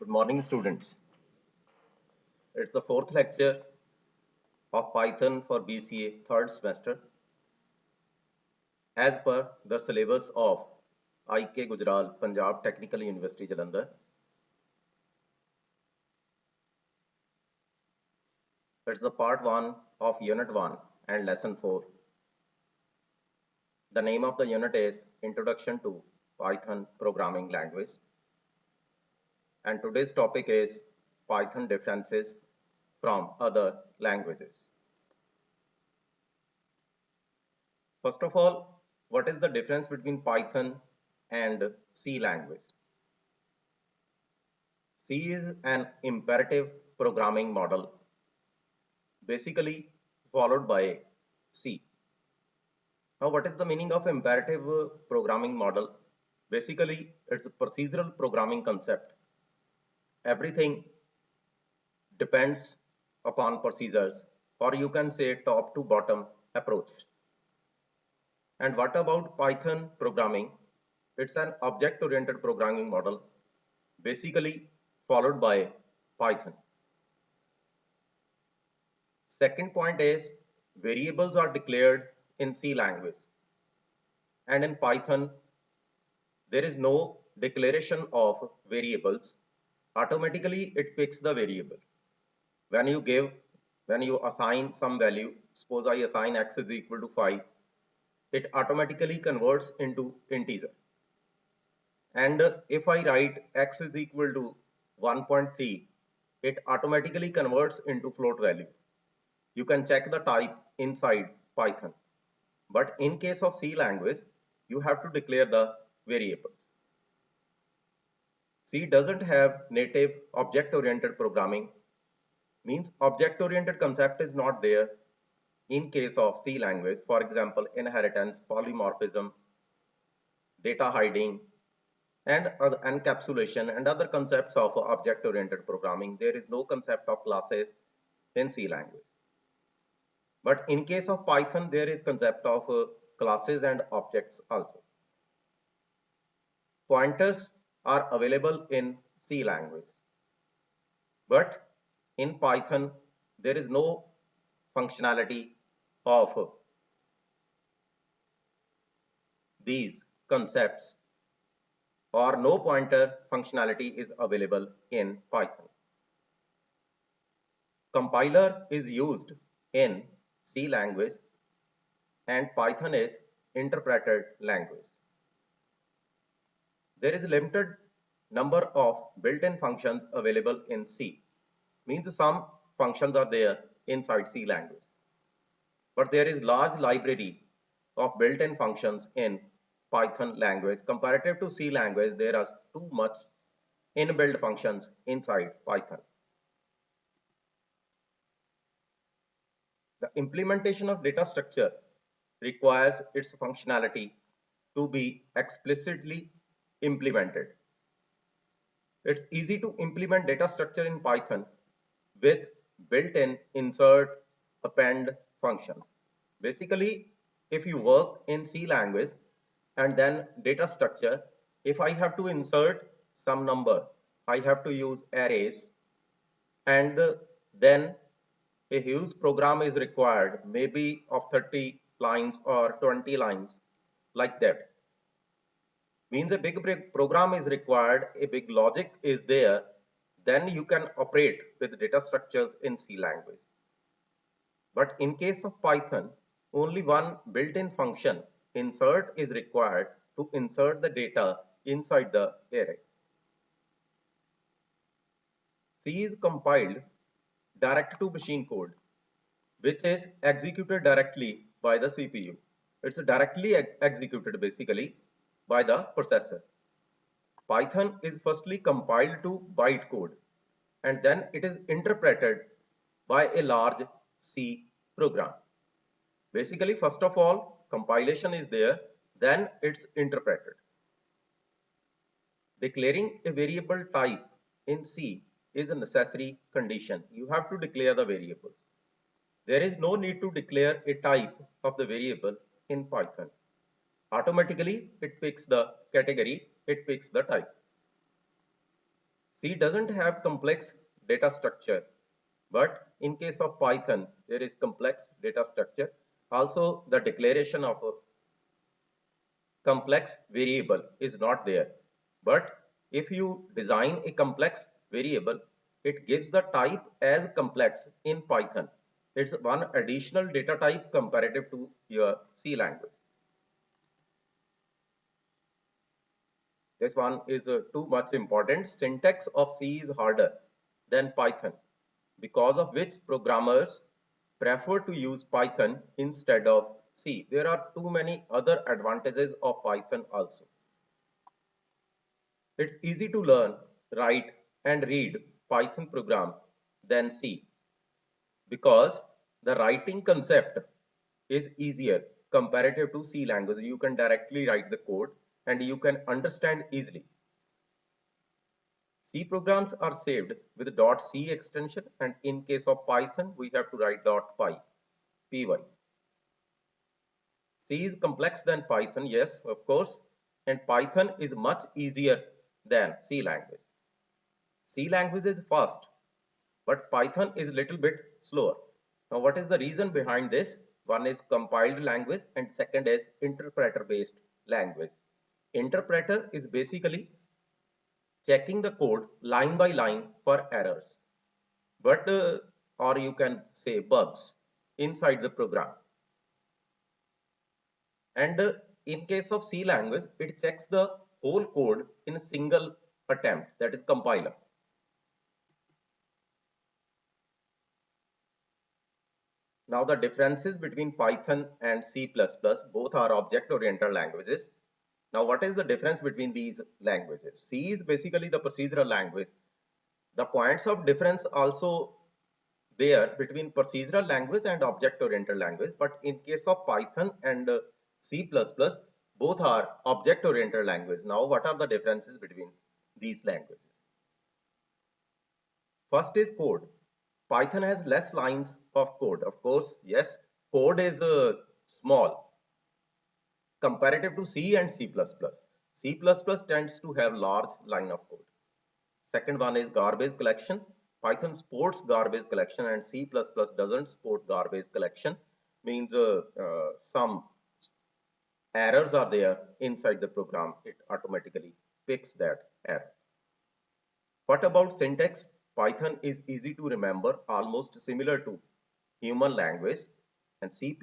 Good morning, students. It's the fourth lecture of Python for BCA third semester as per the syllabus of IK Gujral, Punjab Technical University, Jalandhar. It's the part 1 of Unit 1 and Lesson 4. The name of the unit is Introduction to Python Programming Language. And today's topic is Python differences from other languages. First of all, what is the difference between Python and C language? C is an imperative programming model, basically followed by C. Now, what is the meaning of imperative programming model? Basically, it's a procedural programming concept. Everything depends upon procedures, or you can say top to bottom approach. And what about Python programming? It's an object-oriented programming model, basically followed by Python. Second point is variables are declared in C language, and in Python there is no declaration of variables. Automatically it picks the variable. When you assign some value, suppose I assign x is equal to 5, it automatically converts into integer. And if I write x is equal to 1.3, it automatically converts into float value. You can check the type inside Python. But in case of C language, you have to declare the variables. C doesn't have native object-oriented programming, means object-oriented concept is not there in case of C language. For example, inheritance, polymorphism, data hiding, and encapsulation and other concepts of object-oriented programming. There is no concept of classes in C language. But in case of Python, there is concept of classes and objects also. Pointers are available in C language, but in Python, there is no functionality of these concepts, or no pointer functionality is available in Python. Compiler is used in C language and Python is interpreted language. There is a limited number of built-in functions available in C. Means some functions are there inside C language. But there is large library of built-in functions in Python language. Comparative to C language, there are too much inbuilt functions inside Python. The implementation of data structure requires its functionality to be explicitly implemented. It's easy to implement data structure in Python with built-in insert, append functions. Basically, if you work in C language and then data structure, if I have to insert some number, I have to use arrays, and then a huge program is required, maybe of 30 lines or 20 lines, like that. Means a big program is required, a big logic is there, then you can operate with data structures in C language. But in case of Python, only one built-in function, insert, is required to insert the data inside the array. C is compiled direct to machine code, which is executed directly by the CPU. It's directly executed basically by the processor. Python is firstly compiled to bytecode and then it is interpreted by a large C program. Basically, first of all, compilation is there, then it's interpreted. Declaring a variable type in C is a necessary condition. You have to declare the variables. There is no need to declare a type of the variable in Python. Automatically, it picks the category, it picks the type. C doesn't have complex data structure, but in case of Python, there is complex data structure. Also, the declaration of a complex variable is not there. But if you design a complex variable, it gives the type as complex in Python. It's one additional data type comparative to your C language. This one is too much important. Syntax of C is harder than Python, because of which programmers prefer to use Python instead of C. There are too many other advantages of Python also. It's easy to learn, write and read Python program than C, because the writing concept is easier comparative to C language. You can directly write the code and you can understand easily. C programs are saved with .c extension, and in case of Python we have to write .py. C is complex than Python, yes, of course, and Python is much easier than C language. C language is fast, but Python is a little bit slower. Now, what is the reason behind this? One is compiled language and second is interpreter based language. Interpreter is basically checking the code line by line for errors, but or you can say bugs inside the program. And in case of C language, it checks the whole code in a single attempt, that is compiler. Now the differences between Python and C++, both are object-oriented languages. Now what is the difference between these languages? C is basically the procedural language. The points of difference also there between procedural language and object-oriented language, but in case of Python and C++, both are object-oriented language. Now what are the differences between these languages? First is code. Python has less lines of code. Of course, yes, code is small comparative to C and C++. C++ tends to have large line of code. Second one is garbage collection. Python supports garbage collection and C++ doesn't support garbage collection. Means some errors are there inside the program. It automatically picks that error. What about syntax? Python is easy to remember, almost similar to human language, and C++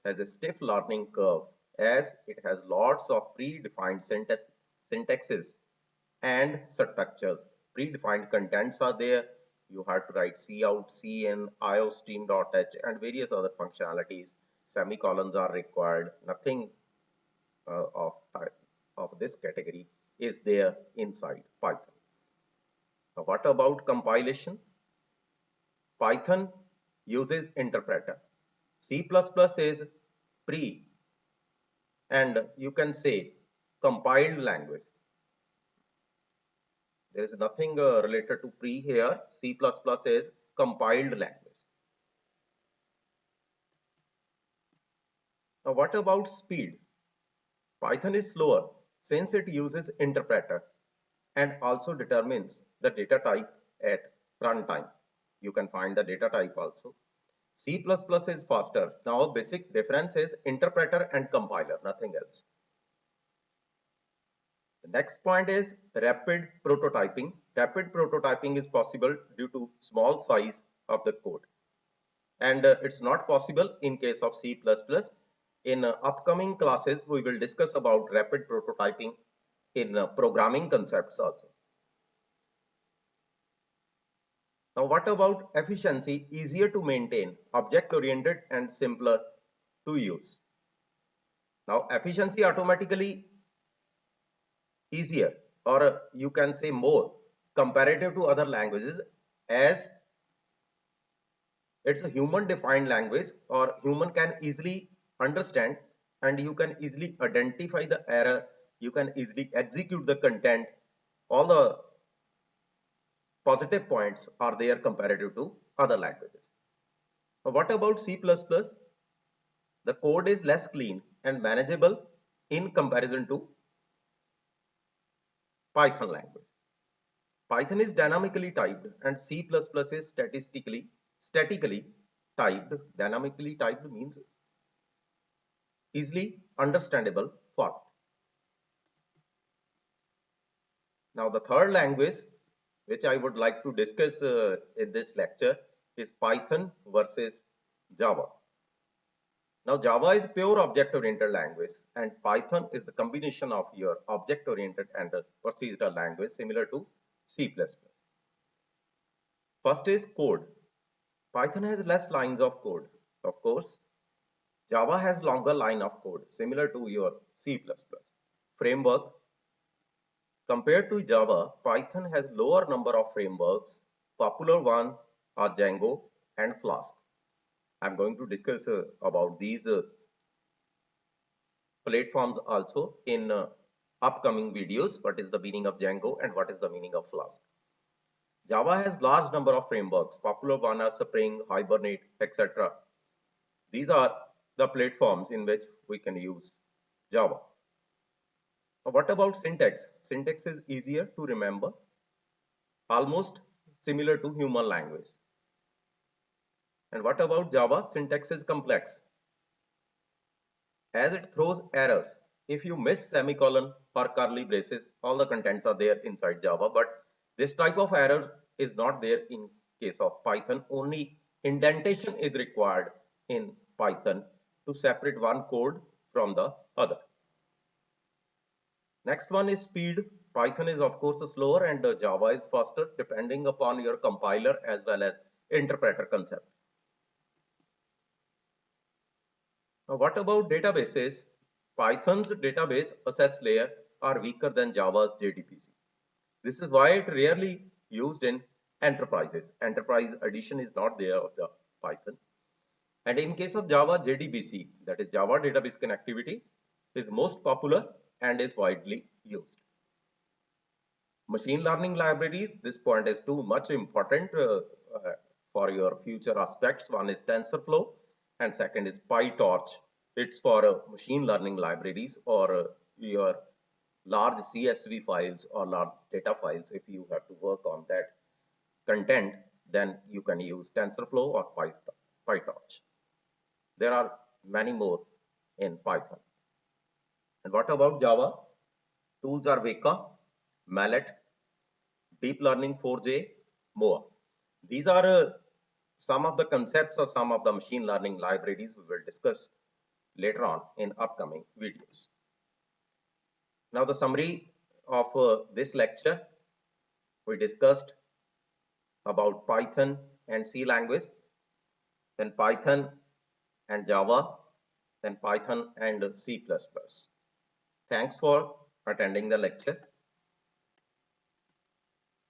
has a stiff learning curve as it has lots of predefined syntaxes and structures. Predefined contents are there. You have to write cout, cin, iostream.h and various other functionalities. Semicolons are required. Nothing of this category is there inside Python. Now, what about compilation? Python uses interpreter. C++ is pre and you can say compiled language. There is nothing related to pre here. C++ is compiled language. Now what about speed? Python is slower since it uses interpreter and also determines the data type at runtime. You can find the data type also. C++ is faster. Now basic difference is interpreter and compiler, nothing else. The next point is rapid prototyping. Rapid prototyping is possible due to small size of the code. And it's not possible in case of C++. In upcoming classes, we will discuss about rapid prototyping in programming concepts also. Now, what about efficiency? Easier to maintain, object-oriented and simpler to use. Now, efficiency automatically easier, or you can say more comparative to other languages, as it's a human defined language or human can easily understand, and you can easily identify the error, you can easily execute the content. All the positive points are there comparative to other languages. Now, what about C++? The code is less clean and manageable in comparison to Python language. Python is dynamically typed and C++ is statically typed. Dynamically typed means easily understandable format. Now the third language which I would like to discuss in this lecture is Python versus Java. Now Java is pure object-oriented language and Python is the combination of your object-oriented and procedural language similar to C++. First is code. Python has less lines of code. Of course, Java has longer line of code similar to your C++. Framework. Compared to Java, Python has lower number of frameworks. Popular ones are Django and Flask. I'm going to discuss about these platforms also in upcoming videos. What is the meaning of Django and what is the meaning of Flask? Java has large number of frameworks. Popular ones are Spring, Hibernate, etc. These are the platforms in which we can use Java. Now, what about syntax? Syntax is easier to remember, almost similar to human language. And what about Java? Syntax is complex as it throws errors. If you miss semicolon or curly braces, all the contents are there inside Java, but this type of error is not there in case of Python. Only indentation is required in Python to separate one code from the other. Next one is speed. Python is of course slower and Java is faster depending upon your compiler as well as interpreter concept. Now what about databases? Python's database access layer are weaker than Java's JDBC. This is why it rarely used in enterprises. Enterprise edition is not there of the Python. And in case of Java, JDBC, that is Java Database Connectivity, is most popular and is widely used. Machine learning libraries, this point is too much important for your future aspects. One is TensorFlow and second is PyTorch. It's for machine learning libraries or your large CSV files or large data files. If you have to work on that content, then you can use TensorFlow or PyTorch. There are many more in Python. And what about Java? Tools are Weka, Mallet, Deep Learning 4J, more. These are some of the concepts or some of the machine learning libraries we will discuss later on in upcoming videos. Now the summary of this lecture, we discussed about Python and C language, then Python and Java, then Python and C++. Thanks for attending the lecture.